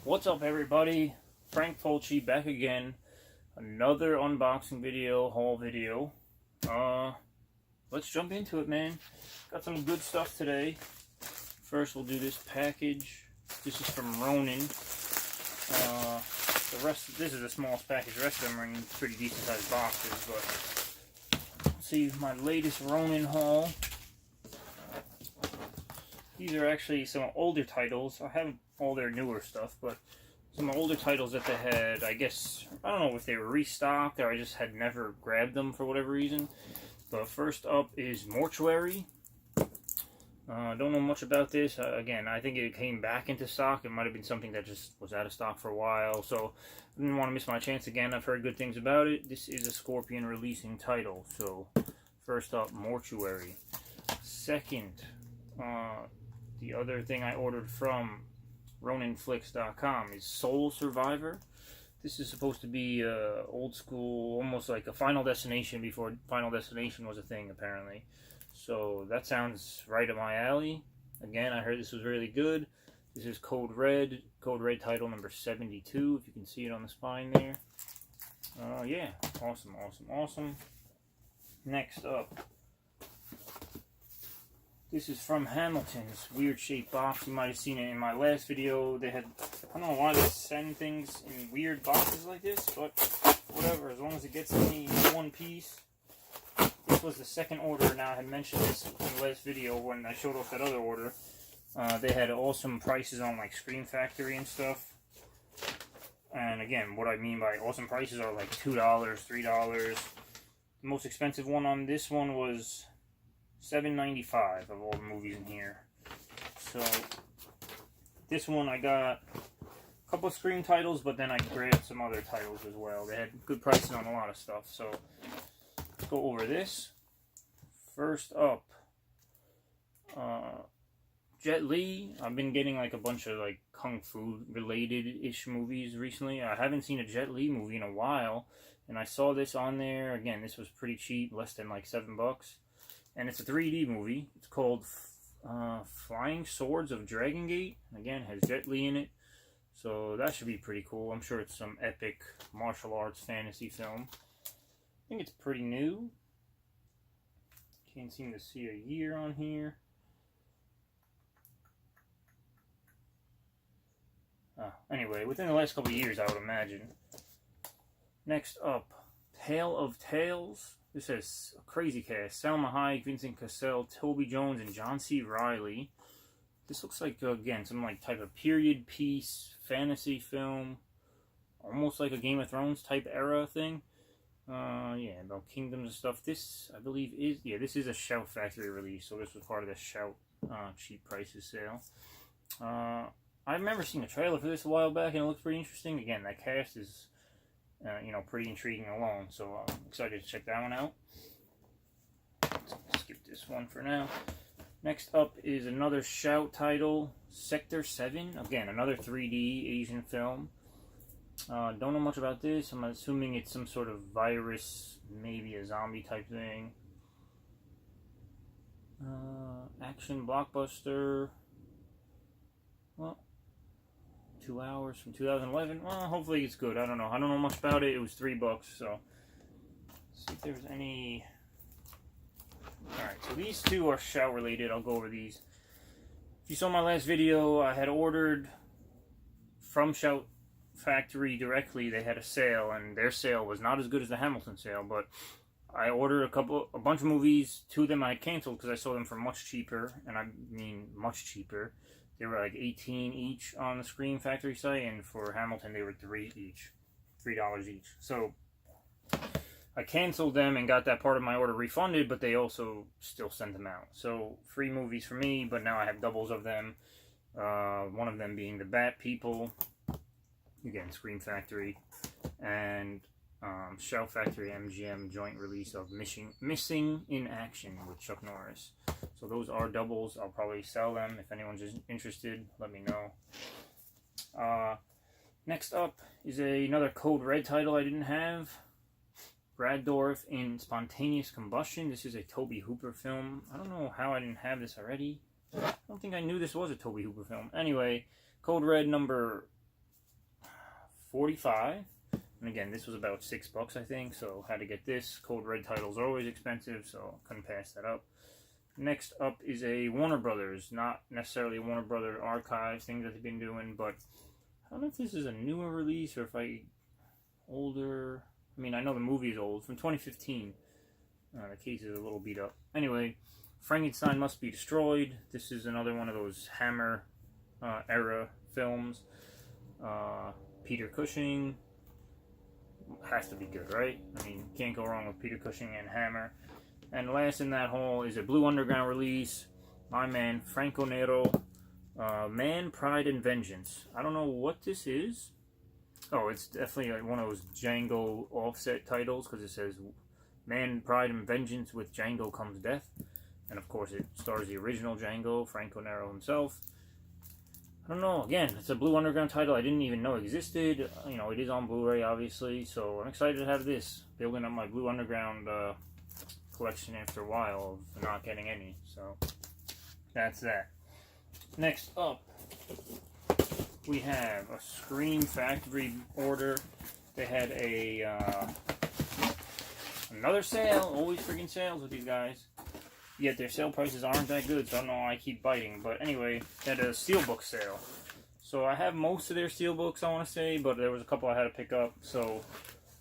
What's up, everybody? Frank Fulci back again. Another unboxing video, haul video. Let's jump into it, man. Got some good stuff today. First, we'll do this package. This is from Ronin. This is the smallest package. The rest of them are in pretty decent sized boxes, but let's see my latest Ronin haul. These are actually some older titles. I have all their newer stuff, but some older titles that they had, I guess, I don't know if they were restocked or I just had never grabbed them for whatever reason. But first up is Mortuary. Don't know much about this. Again, I think it came back into stock. It might have been something that just was out of stock for a while, so I didn't want to miss my chance again. I've heard good things about it. This is a Scorpion releasing title, so first up, Mortuary. Second, the other thing I ordered from RoninFlix.com is Soul Survivor. This is supposed to be old school, almost like a Final Destination before Final Destination was a thing, apparently. So that sounds right up my alley. Again, I heard this was really good. This is Code Red title number 72, if you can see it on the spine there. Yeah, awesome. Next up, this is from Hamilton's weird shaped box. You might have seen it in my last video. They had, I don't know why they send things in weird boxes like this, but whatever, as long as it gets me in one piece. This was the second order. Now, I had mentioned this in the last video when I showed off that other order. They had awesome prices on like Scream Factory and stuff. And again, what I mean by awesome prices are like $2, $3. The most expensive one on this one was $7.95 of all the movies in here. So this one I got a couple of Scream titles, but then I grabbed some other titles as well. They had good prices on a lot of stuff. So let's go over this. First up, Jet Li. I've been getting like a bunch of like kung fu related-ish movies recently. I haven't seen a Jet Li movie in a while, and I saw this on there. Again, this was pretty cheap, less than like $7. And it's a 3D movie. It's called Flying Swords of Dragon Gate. Again, has Jet Li in it. So that should be pretty cool. I'm sure it's some epic martial arts fantasy film. I think it's pretty new. Can't seem to see a year on here. Anyway, within the last couple of years, I would imagine. Next up, Tale of Tales. This has a crazy cast. Salma Hayek, Vincent Cassel, Toby Jones, and John C. Reilly. This looks like, again, some like type of period piece fantasy film. Almost like a Game of Thrones type era thing. Yeah, about kingdoms and stuff. This, I believe, is, yeah, this is a Shout Factory release. So this was part of the Shout cheap prices sale. I remember seeing a trailer for this a while back, and it looks pretty interesting. Again, that cast is pretty intriguing alone, so I'm excited to check that one out. Let's skip this one for now. Next up is another Shout title, Sector 7. Again, another 3D Asian film. Don't know much about this. I'm assuming it's some sort of virus, maybe a zombie type thing. Action blockbuster. Well, 2 hours from 2011. Well, hopefully it's good. I don't know. I don't know much about it. It was $3, so let's see if there's any. Alright, so these two are Shout related. I'll go over these. If you saw my last video, I had ordered from Shout Factory directly. They had a sale, and their sale was not as good as the Hamilton sale, but I ordered a bunch of movies. 2 of them I canceled because I saw them for much cheaper, and I mean much cheaper. They were like $18 each on the Scream Factory site, and for Hamilton they were $3 each. So I canceled them and got that part of my order refunded, but they also still sent them out. So free movies for me, but now I have doubles of them. One of them being The Bat People, again Scream Factory, and Shout Factory MGM joint release of Missing in Action with Chuck Norris. So those are doubles. I'll probably sell them. If anyone's interested, let me know. Next up is another Code Red title I didn't have. Brad Dourif in Spontaneous Combustion. This is a Tobe Hooper film. I don't know how I didn't have this already. I don't think I knew this was a Tobe Hooper film. Anyway, Code Red number $45. And again, this was about $6, I think, so had to get this. Code Red titles are always expensive, so couldn't pass that up. Next up is a Warner Brothers, not necessarily a Warner Brothers archives thing that they've been doing, but I don't know if this is a newer release or if older. I mean, I know the movie is old, from 2015. The case is a little beat up. Anyway, Frankenstein Must Be Destroyed. This is another one of those Hammer era films. Peter Cushing. Has to be good, right? I mean, can't go wrong with Peter Cushing and Hammer. And last in that haul is a Blue Underground release. My man, Franco Nero. Man, Pride, and Vengeance. I don't know what this is. Oh, it's definitely like one of those Django offset titles, because it says Man, Pride, and Vengeance, with Django comes death. And of course it stars the original Django, Franco Nero himself. I don't know, again, it's a Blue Underground title I didn't even know existed. You know, it is on Blu-ray, obviously, so I'm excited to have this. Building up my Blue Underground collection after a while of not getting any, so that's that. Next up, we have a Scream Factory order. They had another sale, always freaking sales with these guys. Yet their sale prices aren't that good, so I don't know why I keep biting. But anyway, they had a steelbook sale. So I have most of their steelbooks, I want to say, but there was a couple I had to pick up. So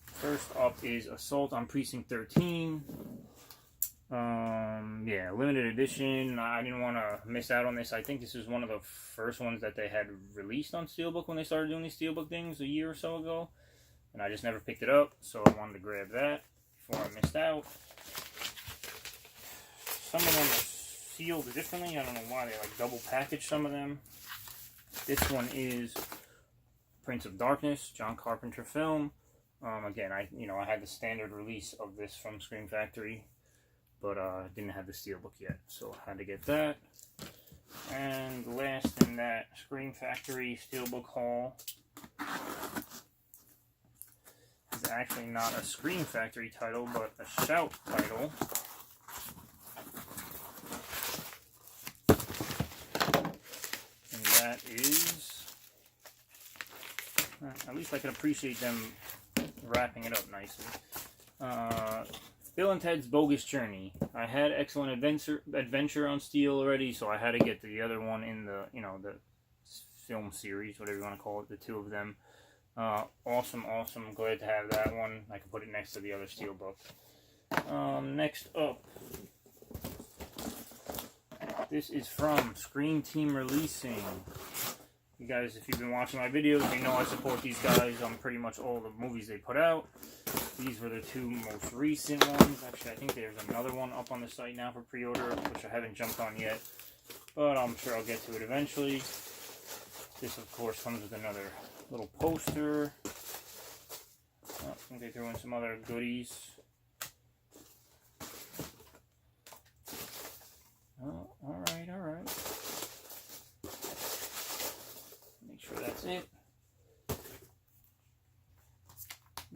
first up is Assault on Precinct 13. Yeah, limited edition. I didn't want to miss out on this. I think this is one of the first ones that they had released on steelbook when they started doing these steelbook things a year or so ago. And I just never picked it up, so I wanted to grab that before I missed out. Some of them are sealed differently. I don't know why they like double package some of them. This one is Prince of Darkness, John Carpenter film. Again, I had the standard release of this from Scream Factory, but didn't have the steelbook yet, so I had to get that. And last in that Scream Factory steelbook haul is actually not a Scream Factory title, but a Shout title. That is, at least I can appreciate them wrapping it up nicely. Bill and Ted's Bogus Journey. I had Excellent Adventure on Steel already, so I had to get the other one in the, the film series, whatever you want to call it, the two of them. Awesome. Glad to have that one. I can put it next to the other Steelbook. Next up, this is from Scream Team Releasing. You guys, if you've been watching my videos, you know I support these guys on pretty much all the movies they put out. These were the two most recent ones. Actually, I think there's another one up on the site now for pre-order, which I haven't jumped on yet. But I'm sure I'll get to it eventually. This, of course, comes with another little poster. I think they threw in some other goodies. Oh, alright. Make sure that's it.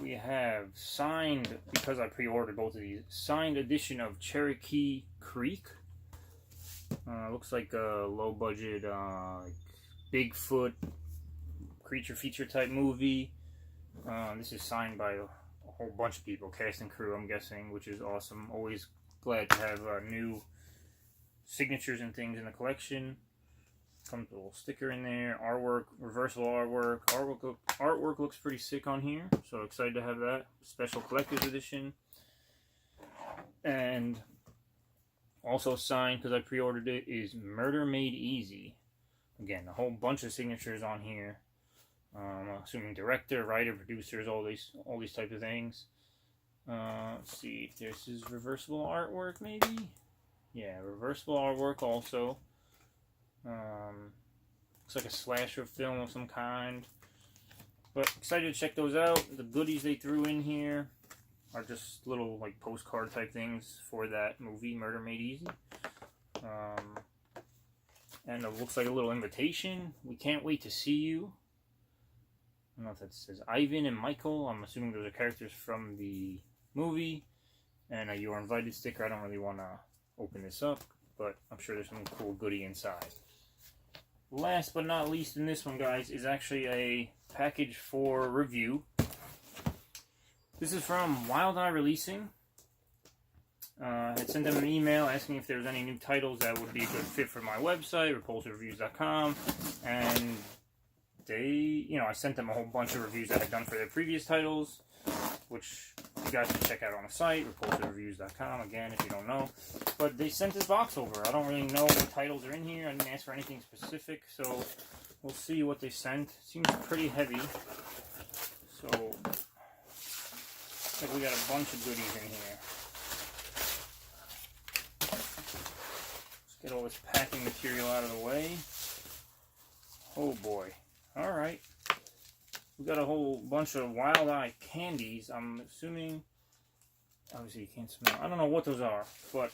We have signed, because I pre-ordered both of these, signed edition of Cherokee Creek. Looks like a low-budget, Bigfoot creature feature type movie. This is signed by a whole bunch of people, cast and crew, I'm guessing, which is awesome. Always glad to have new signatures and things in the collection. Comes with a little sticker in there, artwork, reversible artwork. Artwork looks pretty sick on here, so excited to have that. Special collector's edition. And also signed, because I pre-ordered it, is Murder Made Easy. Again, a whole bunch of signatures on here. Assuming director, writer, producers, all these types of things. Let's see if this is reversible artwork, maybe? Yeah, reversible artwork also. Looks like a slasher film of some kind. But excited to check those out. The goodies they threw in here are just little like postcard type things for that movie, Murder Made Easy. And it looks like a little invitation. We can't wait to see you. I don't know if that says Ivan and Michael. I'm assuming those are characters from the movie. And a You're Invited sticker. I don't really want to open this up, but I'm sure there's some cool goodie inside. Last but not least in this one, guys, is actually a package for review. This is from Wild Eye Releasing. I had sent them an email asking if there was any new titles that would be a good fit for my website, repulsivereviews.com, and I sent them a whole bunch of reviews I had done for their previous titles, which you guys can check out on the site, repulsivereviews.com, again, if you don't know. But they sent this box over. I don't really know what titles are in here. I didn't ask for anything specific, so we'll see what they sent. It seems pretty heavy, so looks like we got a bunch of goodies in here. Let's get all this packing material out of the way. Oh boy. Alright. We got a whole bunch of Wild Eye candies. I'm assuming, obviously you can't smell. I don't know what those are, but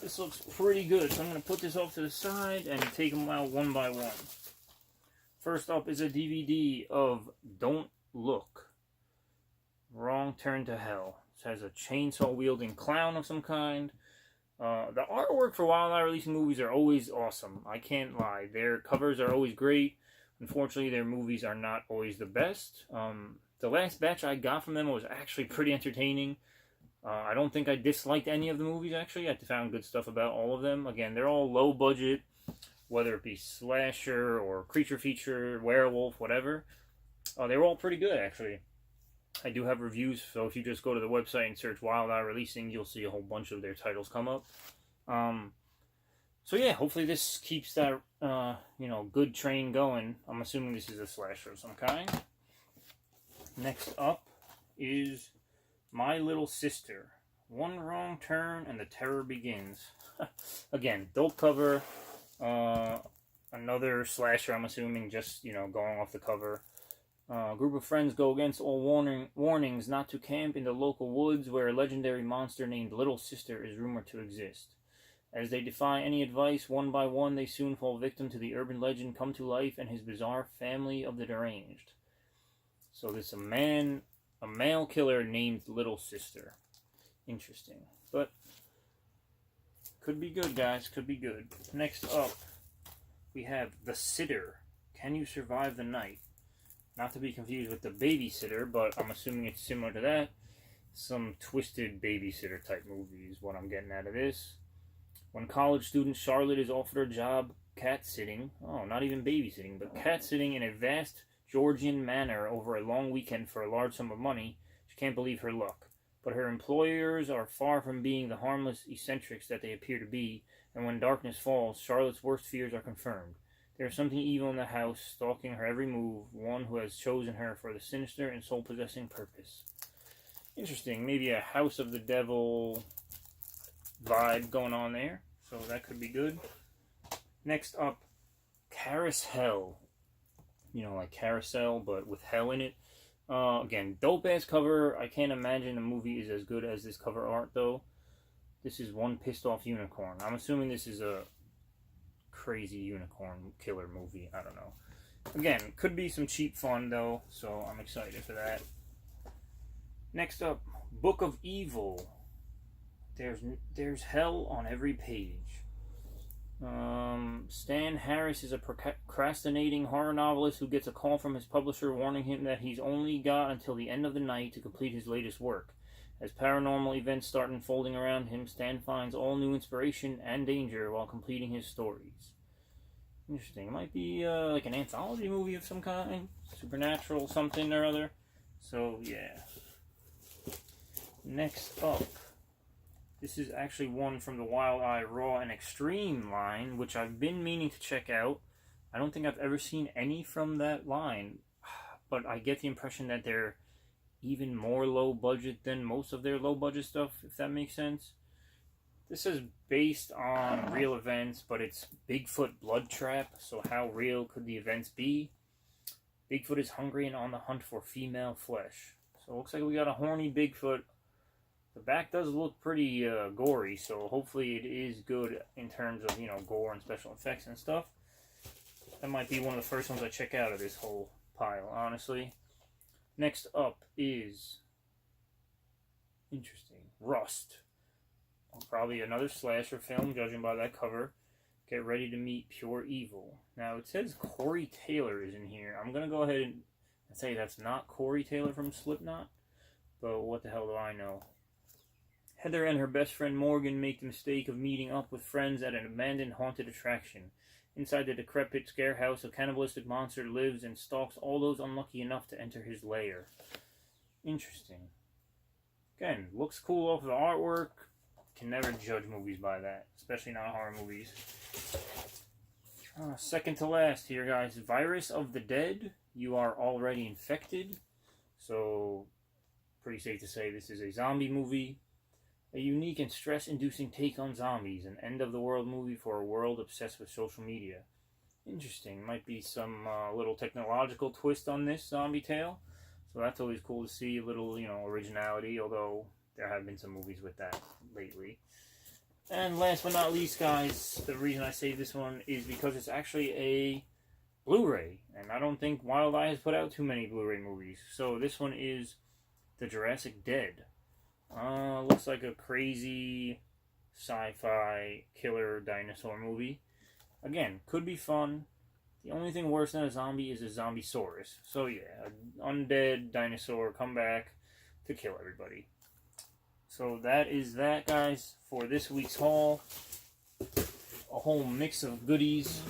this looks pretty good. So I'm going to put this off to the side and take them out one by one. First up is a DVD of Don't Look. Wrong Turn to Hell. It has a chainsaw-wielding clown of some kind. The artwork for Wild Eye Releasing movies are always awesome. I can't lie. Their covers are always great. Unfortunately, their movies are not always the best. The last batch I got from them was actually pretty entertaining. I don't think I disliked any of the movies, actually. I found good stuff about all of them. Again, they're all low budget, whether it be slasher or creature feature, werewolf, whatever. They're all pretty good, actually. I do have reviews, so if you just go to the website and search Wild Eye Releasing, you'll see a whole bunch of their titles come up. So yeah, hopefully this keeps that, good train going. I'm assuming this is a slasher of some kind. Next up is My Little Sister. One wrong turn and the terror begins. Again, dope cover. Another slasher, I'm assuming, just, going off the cover. A group of friends go against all warnings not to camp in the local woods where a legendary monster named Little Sister is rumored to exist. As they defy any advice, one by one, they soon fall victim to the urban legend come to life and his bizarre family of the deranged. So there's a male killer named Little Sister. Interesting. But, could be good, guys. Could be good. Next up, we have The Sitter. Can You Survive the Night? Not to be confused with The Babysitter, but I'm assuming it's similar to that. Some twisted babysitter type movie is what I'm getting out of this. When college student Charlotte is offered a job cat-sitting, not even babysitting, but cat-sitting in a vast Georgian manor over a long weekend for a large sum of money, she can't believe her luck. But her employers are far from being the harmless eccentrics that they appear to be, and when darkness falls, Charlotte's worst fears are confirmed. There is something evil in the house, stalking her every move, one who has chosen her for the sinister and soul-possessing purpose. Interesting, maybe a House of the Devil vibe going on there, so that could be good. Next up, Carousel. Like Carousel, but with hell in it. Again, dope-ass cover. I can't imagine the movie is as good as this cover art, though. This is One Pissed Off Unicorn. I'm assuming this is a crazy unicorn killer movie. I don't know. Again, could be some cheap fun, though, so I'm excited for that. Next up, Book of Evil. There's hell on every page. Stan Harris is a procrastinating horror novelist who gets a call from his publisher warning him that he's only got until the end of the night to complete his latest work. As paranormal events start unfolding around him, Stan finds all new inspiration and danger while completing his stories. Interesting. It might be like an anthology movie of some kind. Supernatural something or other. So, yeah. Next up. This is actually one from the Wild Eye Raw and Extreme line, which I've been meaning to check out. I don't think I've ever seen any from that line, but I get the impression that they're even more low budget than most of their low budget stuff, if that makes sense. This is based on real events, but it's Bigfoot Blood Trap, so how real could the events be? Bigfoot is hungry and on the hunt for female flesh. So it looks like we got a horny Bigfoot. The back does look pretty gory, so hopefully it is good in terms of, gore and special effects and stuff. That might be one of the first ones I check out of this whole pile, honestly. Next up is, interesting, Rust. Probably another slasher film, judging by that cover. Get ready to meet pure evil. Now, it says Corey Taylor is in here. I'm going to go ahead I'd say that's not Corey Taylor from Slipknot, but what the hell do I know? Heather and her best friend Morgan make the mistake of meeting up with friends at an abandoned haunted attraction. Inside the decrepit scare house, a cannibalistic monster lives and stalks all those unlucky enough to enter his lair. Interesting. Again, looks cool off of the artwork. Can never judge movies by that, especially not horror movies. Second to last here, guys. Virus of the Dead. You are already infected. So, pretty safe to say this is a zombie movie. A unique and stress-inducing take on zombies. An end-of-the-world movie for a world obsessed with social media. Interesting. Might be some little technological twist on this zombie tale. So that's always cool to see. A little, originality. Although there have been some movies with that lately. And last but not least, guys, the reason I saved this one is because it's actually a Blu-ray. And I don't think Wild Eye has put out too many Blu-ray movies. So this one is The Jurassic Dead. Looks like a crazy sci-fi killer dinosaur movie. Again, could be fun. The only thing worse than a zombie is a zombie-saurus. So yeah, an undead dinosaur come back to kill everybody. So that is that, guys, for this week's haul. A whole mix of goodies.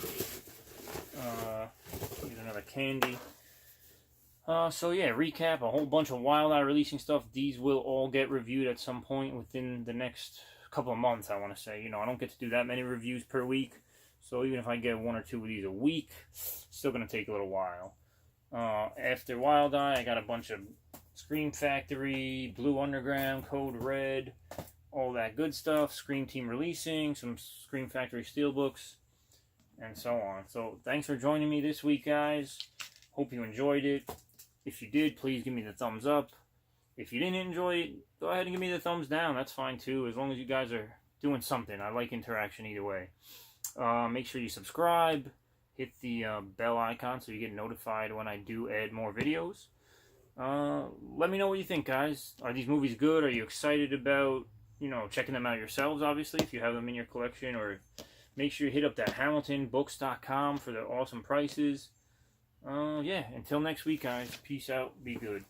Here's another candy. So yeah, recap, a whole bunch of Wild Eye releasing stuff. These will all get reviewed at some point within the next couple of months, I want to say. I don't get to do that many reviews per week. So even if I get one or two of these a week, it's still going to take a little while. After Wild Eye, I got a bunch of Scream Factory, Blue Underground, Code Red, all that good stuff. Scream Team releasing, some Scream Factory steelbooks, and so on. So thanks for joining me this week, guys. Hope you enjoyed it. If you did, please give me the thumbs up. If you didn't enjoy it, go ahead and give me the thumbs down. That's fine too, as long as you guys are doing something. I like interaction either way. Make sure you subscribe. Hit the bell icon so you get notified when I do add more videos. Let me know what you think, guys. Are these movies good? Are you excited about, checking them out yourselves, obviously, if you have them in your collection? Or make sure you hit up that HamiltonBooks.com for the awesome prices. Yeah, until next week, guys. Peace out. Be good.